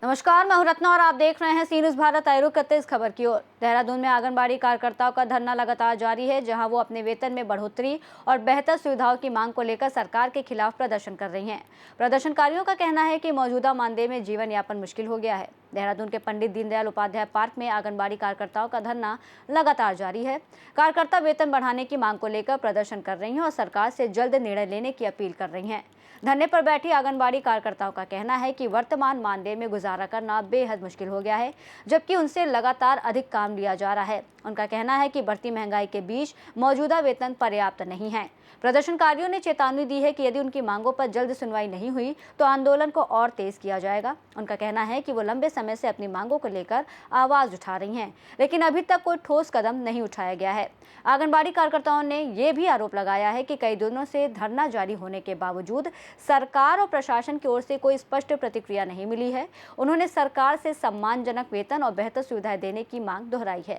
नमस्कार, मैं हूं रत्ना और आप देख रहे हैं सी न्यूज़ भारत। आए रुख करते इस खबर की ओर। देहरादून में आंगनबाड़ी कार्यकर्ताओं का धरना लगातार जारी है, जहां वो अपने वेतन में बढ़ोतरी और बेहतर सुविधाओं की मांग को लेकर सरकार के खिलाफ प्रदर्शन कर रही हैं। प्रदर्शनकारियों का कहना है कि मौजूदा मानदेय में जीवन यापन मुश्किल हो गया है। देहरादून के पंडित दीनदयाल उपाध्याय पार्क में आंगनबाड़ी कार्यकर्ताओं का धरना लगातार जारी है। कार्यकर्ता वेतन बढ़ाने की मांग को लेकर प्रदर्शन कर रही हैं और सरकार से जल्द निर्णय लेने की अपील कर रही हैं। धरने पर बैठी आंगनबाड़ी कार्यकर्ताओं का कहना है कि वर्तमान मानदेय में गुजारा करना बेहद मुश्किल हो गया है, जबकि उनसे लगातार अधिक काम लिया जा रहा है। उनका कहना है कि बढ़ती महंगाई के बीच मौजूदा वेतन पर्याप्त नहीं है। प्रदर्शनकारियों ने चेतावनी दी है कि यदि उनकी मांगों पर जल्द सुनवाई नहीं हुई तो आंदोलन को और तेज किया जाएगा। उनका कहना है कि वो लंबे समय से अपनी मांगों को लेकर आवाज उठा रही हैं, लेकिन अभी तक कोई ठोस कदम नहीं उठाया गया है। आंगनबाड़ी कार्यकर्ताओं ने ये भी आरोप लगाया है कि कई दिनों से धरना जारी होने के बावजूद सरकार और प्रशासन की ओर से कोई स्पष्ट प्रतिक्रिया नहीं मिली है। उन्होंने सरकार से सम्मानजनक वेतन और बेहतर सुविधाएं देने की मांग दोहराई है।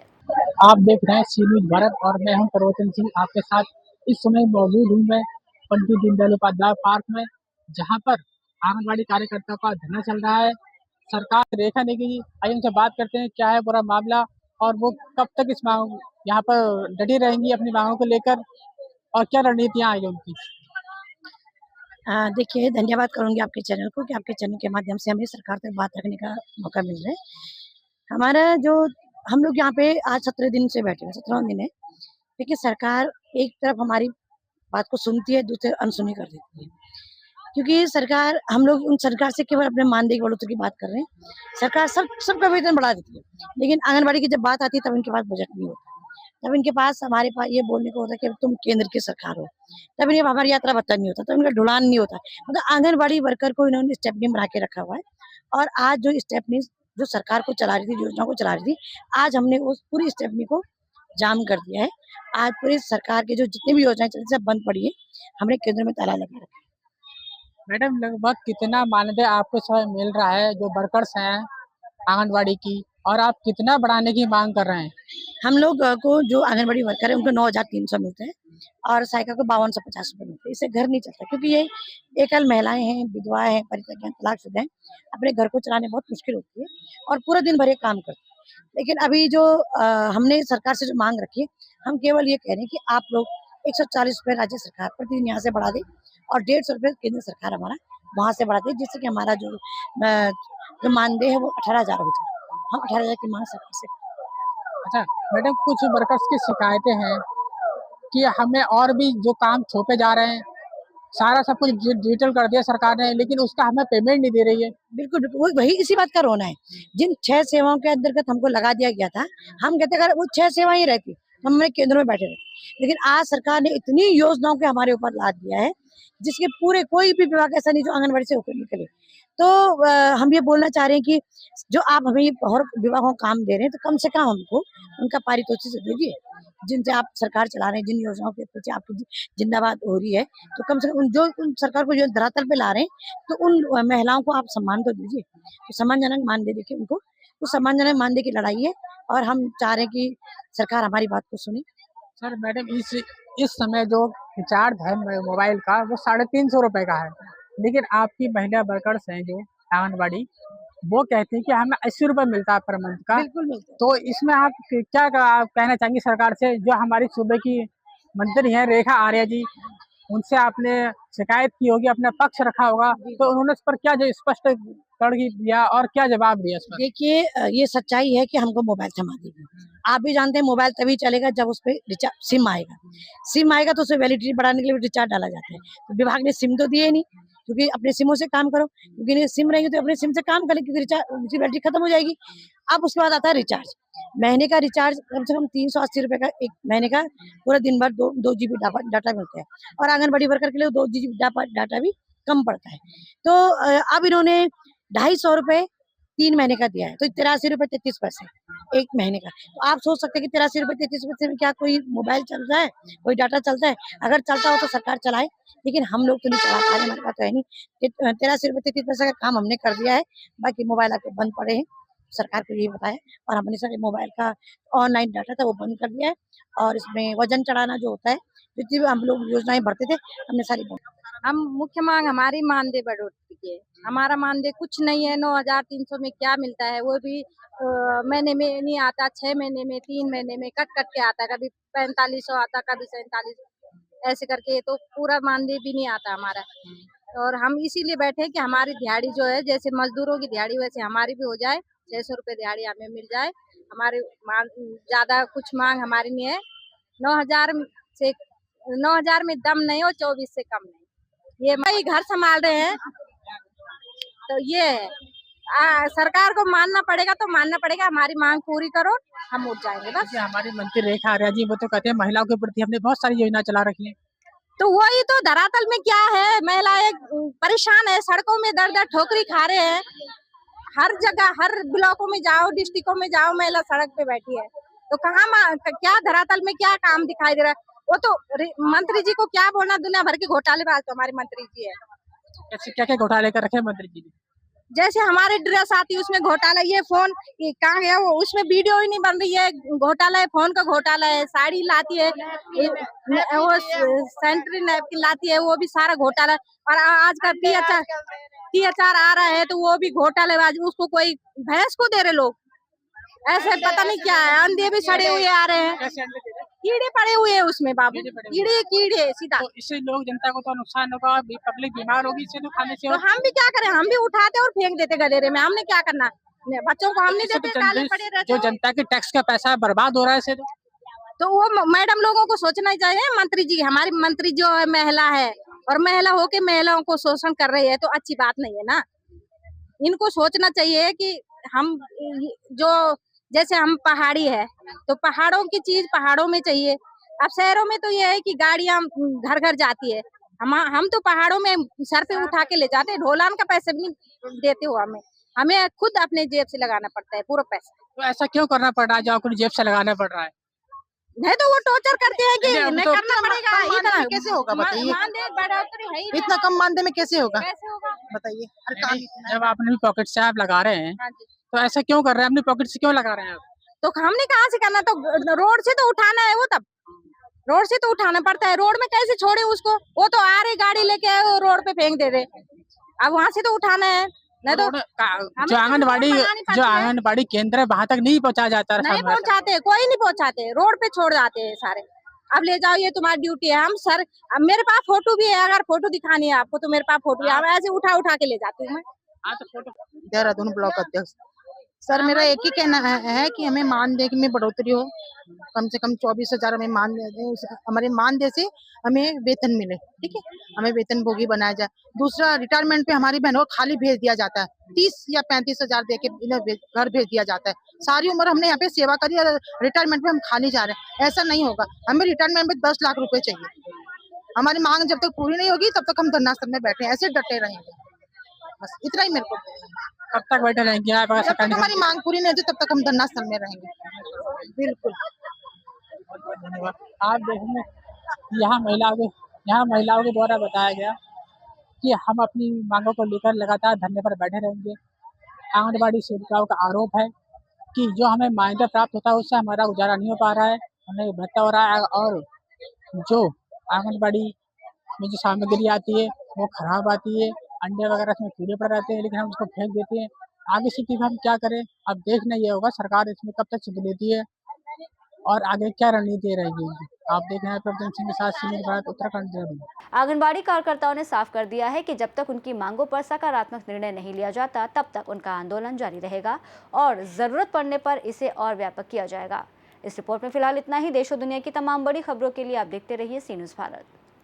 आप देख रहे हैं सी न्यूज़ भारत और मैं हूं प्रवचन सिंह आपके साथ। इस समय मौजूद हूं मैं पंडित दीनदयाल उपाध्याय पार्क में, जहां पर आंगनबाड़ी कार्यकर्ताओं का धरना चल रहा है। सरकार रेखा नहीं गई। आइए उनसे बात करते हैं क्या है पूरा मामला और वो कब तक इस मांग यहाँ पर डटी रहेंगी अपनी मांगों को लेकर और क्या रणनीतियाँ आएगी उनकी। देखिए, धन्यवाद करूँगी आपके चैनल को कि आपके चैनल के माध्यम से हमें सरकार तक बात रखने का मौका मिल रहा है। हमारा जो हम लोग यहाँ पे आज 17 दिन से बैठे हैं, 17वां दिन है। देखिए, सरकार एक तरफ हमारी बात को सुनती है, दूसरी अनसुनी कर देती है। क्योंकि सरकार हम लोग उन सरकार से केवल अपने मानदेय की बढ़ोतरी की बात कर रहे हैं। सरकार सबका वेतन बढ़ा देती है, लेकिन आंगनबाड़ी की जब बात आती है तब इनके पास बजट नहीं होता। तब इनके पास हमारे पास ये बोलने को होता है कि तुम केंद्र की सरकार हो। तब इन्हें हमारी यात्रा भत्ता नहीं होता, तब इनका ढुलान नहीं होता। मतलब आंगनबाड़ी वर्कर को इन्होंने स्टेपनी बना के रखा हुआ है। और आज जो स्टेपनी जो सरकार को चला रही थी, योजना को चला रही थी, आज हमने उस पूरी स्टेपनी को जाम कर दिया है। आज पूरी सरकार की जो जितनी भी योजनाएं चल रही सब बंद पड़ी है। हमने केंद्र में ताला लगा रखा है। मैडम, लगभग कितना मानदेय आपको समय मिल रहा है जो वर्कर्स हैं आंगनबाड़ी की, और आप कितना बढ़ाने की मांग कर रहे हैं? हम लोग को जो आंगनबाड़ी वर्कर है उनको 9,300 मिलते हैं और सहायिका को 5250 रुपये मिलते हैं। इससे घर नहीं चलता, क्योंकि ये एकल महिलाएं हैं, विधवाएं हैं, परित्यक्ता हैं, तलाकशुदा हैं। अपने घर को चलाने बहुत मुश्किल होती है और पूरा दिन भर ये काम करते हैं। लेकिन अभी जो हमने सरकार से जो मांग रखी है, हम केवल ये कह रहे हैं कि आप लोग 140 रुपये राज्य सरकार प्रतिदिन यहाँ से बढ़ा दे और 150 रुपये केंद्र सरकार हमारा वहाँ से बढ़ा दे, जिससे कि हमारा जो मानदेय है वो 18,000 हो जाए। हम 18,000 की मांग सरकार से। अच्छा मैडम, कुछ वर्कर्स की शिकायतें हैं कि हमें और भी जो काम थोपे जा रहे हैं, सारा सब कुछ डिजिटल कर दिया सरकार ने, लेकिन उसका हमें पेमेंट नहीं दे रही है। बिल्कुल, बिल्कुल, वही इसी बात का रोना है। जिन 6 सेवाओं के अंतर्गत हमको लगा दिया गया था, हम कहते अगर वो 6 सेवाएँ ही रहती, तो हम केंद्र में बैठे रहते। लेकिन आज सरकार ने इतनी योजनाओं के हमारे ऊपर लाद दिया है, जिसके पूरे कोई भी विभाग ऐसा नहीं जो आंगनबाड़ी से होकर निकले। तो हम ये बोलना चाह रहे हैं कि जो आप हमें ये और विभागों को काम दे रहे हैं, तो कम से कम हमको उनका पारितोषिक दीजिए। जिनसे आप सरकार चला रहे हैं, जिन योजनाओं के पीछे आपकी जिंदाबाद हो रही है, तो कम से कम उन सरकार को जो धरातल पे ला रहे हैं, तो उन महिलाओं को आप सम्मान तो दीजिए। तो सम्मानजनक मानदेय देखिए उनको, उस सम्मानजनक मानदेय की लड़ाई है और हम चाह रहे हैं कि सरकार हमारी बात को सुने। सर मैडम, इस समय जो रिचार्ज है मोबाइल का वो 350 रुपए का है, लेकिन आपकी महिला वर्कर्स हैं जो आंगनबाड़ी, वो कहती हैं कि हमें 80 रुपए मिलता है पर मंथ का। बिल्कुल मिलता है। तो इसमें आप क्या आप कहना चाहेंगे सरकार से? जो हमारी सूबे की मंत्री हैं रेखा आर्या जी, उनसे आपने शिकायत की होगी, अपना पक्ष रखा होगा, तो उन्होंने इस पर क्या जो स्पष्टीकरण दिया और क्या जवाब दिया इस पर? देखिए, ये सच्चाई है कि हमको मोबाइल थमा देगी। आप भी जानते हैं मोबाइल तभी चलेगा जब उस पे रिचार्ज सिम आएगा। सिम आएगा तो उसमें वैलिडिटी बढ़ाने के लिए रिचार्ज डाला जाता है। तो विभाग ने सिम तो दिए नहीं, क्योंकि अपने सिमों से काम करो, क्योंकि नहीं सिम रहेगी तो अपने सिम से काम करें, क्योंकि रिचार्ज उसकी वैलिडिटी खत्म हो जाएगी। अब उसके बाद आता है रिचार्ज। महीने का रिचार्ज कम से कम 380 रुपए का एक महीने का, पूरा दिन भर 2 जीबी डाटा मिलता है और आंगनबाड़ी वर्कर के लिए 2 जीबी डाटा भी कम पड़ता है। तो अब इन्होंने 250 रुपए 3 महीने का दिया है, तो 83 रुपए 33 पैसे 1 महीने का। तो आप सोच सकते हैं कि 83 रुपए 33 पैसे में क्या कोई मोबाइल चल रहा है, कोई डाटा चलता है? अगर चलता हो तो सरकार चलाए, लेकिन हम लोग तो नहीं चला पा रहे, हमारे पास तो है नहीं। 83 रुपए 33 पैसे का काम हमने कर दिया है, बाकी मोबाइल आपके बंद पड़े हैं। सरकार को यही बताया और हमने सारे मोबाइल का ऑनलाइन डाटा था वो बंद कर दिया है और इसमें वजन चढ़ाना जो होता है, जितनी भी हम लोग योजनाएं भरते थे हमने सारी बंद। हम मुख्य मांग हमारी मानदेय बढ़ोतरी की है। हमारा मानदेय कुछ नहीं है, 9,300 में क्या मिलता है वो भी महीने में नहीं आता, 6 महीने में, 3 महीने में कट कट के आता है, कभी 4500 आता, कभी 47, ऐसे करके तो पूरा मानदेय भी नहीं आता हमारा। और हम इसीलिए बैठे हैं कि हमारी दिहाड़ी जो है, जैसे मजदूरों की दिहाड़ी वैसे हमारी भी हो जाए, 600 रुपए दिहाड़ी हमें मिल जाए। हमारे ज्यादा कुछ मांग हमारी नहीं है। 9,000 से 9,000 में दम नहीं हो, 24 से कम नहीं। ये भाई घर संभाल रहे हैं तो ये है। सरकार को मानना पड़ेगा तो मानना पड़ेगा, हमारी मांग पूरी करो, हम उठ जाएंगे बस। जैसे हमारी मंत्री रेखा आर्या जी वो तो कहते हैं महिलाओं के प्रति हमने बहुत सारी योजना चला रखी है। तो वही तो धरातल में क्या है, महिलाएं परेशान है, सड़कों में दर दर ठोकरी खा रहे हैं। हर जगह, हर ब्लॉकों में जाओ, डिस्ट्रिक्टों में जाओ, महिला सड़क पे बैठी है। तो क्या धरातल में क्या काम दिखाई दे रहा है? वो तो मंत्री जी को क्या बोलना, दुनिया भर के घोटालेबाज तो हमारे मंत्री जी है। ऐसे क्या क्या घोटाले कर रखे हैं मंत्री जी ने? जैसे हमारे ड्रेस आती है उसमें घोटाला, ये फोन कहाँ गया वो, उसमें वीडियो ही नहीं बन रही है, घोटाला है, फोन का घोटाला है। साड़ी लाती है, वो सैनिटरी नैपकिन लाती है, वो भी सारा घोटाला। और आज का THR आ रहा है तो वो भी घोटालेबाज, उसको कोई भैंस को दे रहे लोग, ऐसे पता नहीं क्या है। अंडे भी सड़े हुए आ रहे हैं, कीड़े पड़े हुए हैं उसमें बाबू, कीड़े सीधा। तो इससे लोग जनता को तो नुकसान होगा, पब्लिक बीमार होगी इससे तो खाने से। तो हम भी क्या करें, हम भी उठाते और फेंक देते गदेरे में, हमने क्या करना, बच्चों को हम नहीं इससे देते, तो काले पड़े रहते जो हो। जनता के टैक्स का पैसा बर्बाद हो रहा है इससे तो वो मैडम लोगों को सोचना चाहिए। मंत्री जी, हमारी मंत्री जो है महिला है और महिला होके महिलाओं को शोषण कर रही है तो अच्छी बात नहीं है ना। इनको सोचना चाहिए कि हम जो, जैसे हम पहाड़ी है तो पहाड़ों की चीज पहाड़ों में चाहिए। अब शहरों में तो ये है कि गाड़ियां घर घर जाती है, हम तो पहाड़ों में सर पे उठा के ले जाते हैं, ढोलान का पैसे भी नहीं देते हो हमें, हमें खुद अपने जेब से लगाना पड़ता है पूरा पैसा। तो ऐसा क्यों करना पड़ रहा है जो अपनी जेब से लगाना पड़ रहा है? नहीं तो वो टॉर्चर करते हैं कि नहीं, नहीं तो करना पड़ेगा। इतना कैसे होगा बताइए? मानदेय बढ़ोतरी है ही नहीं। इतना कम मानदेय में कैसे होगा कैसे होगा? बताइए? अरे नहीं, जब आप अपनी पॉकेट से आप लगा रहे हैं हाँ जी। तो ऐसा क्यों कर रहे हैं, अपनी पॉकेट से क्यों लगा रहे हैं आप? तो हमने कहाँ से करना, तो रोड से तो उठाना है, वो तब रोड से तो उठाना पड़ता है। रोड में कैसे छोड़े उसको, वो तो आ रही गाड़ी लेके आए, वो रोड पे फेंक दे रहे। अब वहाँ से तो उठाना है, नहीं तो जो आंगनबाड़ी केंद्र है वहाँ तक नहीं पहुँचाया जाता। नहीं पहुँचाते, कोई नहीं पहुँचाते, रोड पे छोड़ जाते हैं सारे। अब ले जाओ, ये तुम्हारी ड्यूटी है। हम सर, अब मेरे पास फोटो भी है, अगर फोटो दिखानी है आपको तो मेरे पास फोटो है, ऐसे उठा उठा के ले जाती हूँ मैं। देहरादून ब्लॉक अध्यक्ष सर, मेरा एक ही कहना है कि हमें मानदेय में बढ़ोतरी हो, कम से कम 24,000 हमें हमारे मानदेय से हमें वेतन मिले, ठीक है, हमें वेतन भोगी बनाया जाए। दूसरा, रिटायरमेंट पे हमारी बहनों को खाली भेज दिया जाता है, 30 या 35,000 दे के घर भेज दिया जाता है। सारी उम्र हमने यहाँ पे सेवा करी और रिटायरमेंट में हम खाली जा रहे हैं, ऐसा नहीं होगा। हमें रिटायरमेंट में 10 लाख रुपए चाहिए। हमारी मांग जब तक पूरी नहीं होगी तब तक हम धरना स्थल में बैठे ऐसे डटे रहेंगे, बस इतना ही मेरे को। कब तक बैठे रहेंगे आप? जब तक हमारी मांग पूरी नहीं होती तब तक हम धरना स्थल में रहेंगे। बिल्कुल। धन्यवाद। आप देखेंगे यहाँ महिलाओं के द्वारा बताया गया कि हम अपनी मांगों को लेकर लगातार धरने पर बैठे रहेंगे। आंगनबाड़ी सेविकाओं का आरोप है कि जो हमें मानदेय प्राप्त होता है उससे हमारा गुजारा नहीं हो पा रहा है, हमें भत्ता हो रहा है और जो आंगनबाड़ी में जो सामग्री आती है वो खराब आती है, अंडे वगैरह इसमें कीड़े पड़ रहते हैं लेकिन हम उसको फेंक देते हैं। आगे स्थिति में हम क्या करें? अब देखना ये होगा सरकार इसमें कब तक चिप लेती है और आगे क्या रणनीति रहेगी। आप देख रहे हैं प्रभुजन सिंह के साथ सीनियर भारत उत्तराखंड देहरादून। आंगनबाड़ी कार्यकर्ताओं ने साफ कर दिया है कि जब तक उनकी मांगों पर सकारात्मक निर्णय नहीं लिया जाता तब तक उनका आंदोलन जारी रहेगा और जरूरत पड़ने पर इसे और व्यापक किया जाएगा। इस रिपोर्ट में फिलहाल इतना ही। देश और दुनिया की तमाम बड़ी खबरों के लिए आप देखते रहिए सी न्यूज़ भारत।